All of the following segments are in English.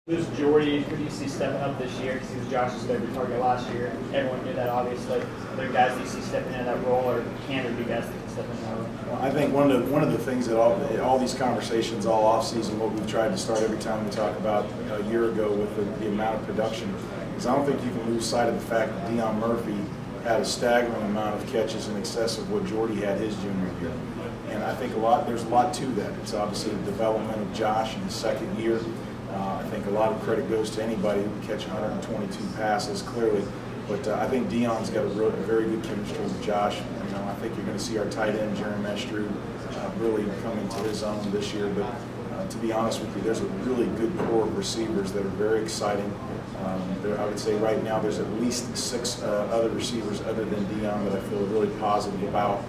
Who's Jordy? Who do you see stepping up this year? Because he was Josh's favorite target last year. Everyone knew that, obviously. Are there guys that you see stepping into that role, or can there be guys that can step into that role? Well, I think one of the things that all these conversations all off-season, what we've tried to start every time we talk about a year ago with the amount of production, is I don't think you can lose sight of the fact that Deion Murphy had a staggering amount of catches in excess of what Jordy had his junior year. And I think there's a lot to that. It's obviously the development of Josh in his second year. I think a lot of credit goes to anybody who can catch 122 passes, clearly. But I think Deion's got a very good chemistry with Josh. You know, I think you're going to see our tight end, Jeremy Mestrud, really come into his own this year. But to be honest with you, there's a really good core of receivers that are very exciting. I would say right now there's at least 6 other receivers other than Deion that I feel really positive about.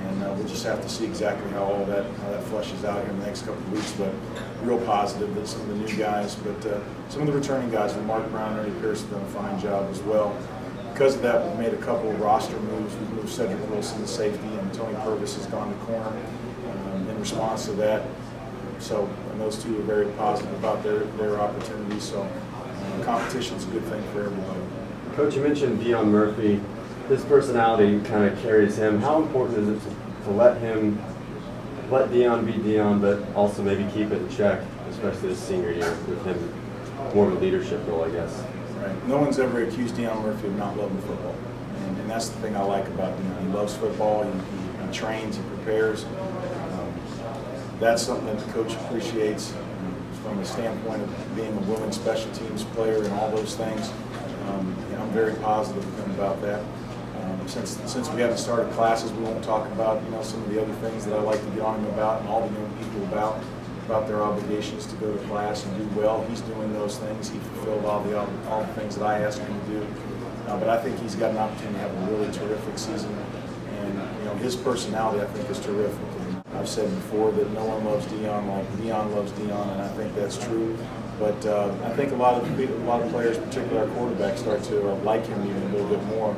And we'll just have to see exactly how that fleshes out here in the next couple of weeks. But real positive that some of the new guys, but some of the returning guys, Mark Brown and Ernie Pierce, have done a fine job as well. Because of that, we've made a couple of roster moves. We've moved Cedric Wilson to safety, and Tony Purvis has gone to corner in response to that. So, and those two are very positive about their opportunities. So, competition's a good thing for everybody. Coach, you mentioned Deion Murphy. His personality kind of carries him. How important is it to let Deion be Deion, but also maybe keep it in check, especially this senior year with him more of a leadership role, I guess? Right. No one's ever accused Deion Murphy of not loving football, and that's the thing I like about him. He loves football. He trains. He prepares. That's something that the coach appreciates from the standpoint of being a women's special teams player and all those things. I'm very positive with him about that. Since we haven't started classes, we won't talk about some of the other things that I like to get on him about, and all the young people about their obligations to go to class and do well. He's doing those things. He fulfilled all the things that I asked him to do. But I think he's got an opportunity to have a really terrific season, and his personality I think is terrific. And I've said before that no one loves Deion like Deion loves Deion, and I think that's true. But I think a lot of players, particularly our quarterbacks, start to like him even a little bit more.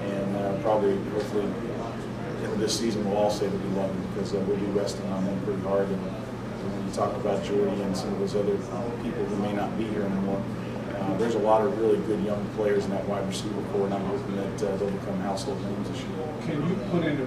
And probably, hopefully, in this season, we'll all say that we love him because we'll be resting on him pretty hard. And when you talk about Jordy and some of those other people who may not be here anymore, there's a lot of really good young players in that wide receiver core, and I'm hoping that they'll become household names this year. Can you put into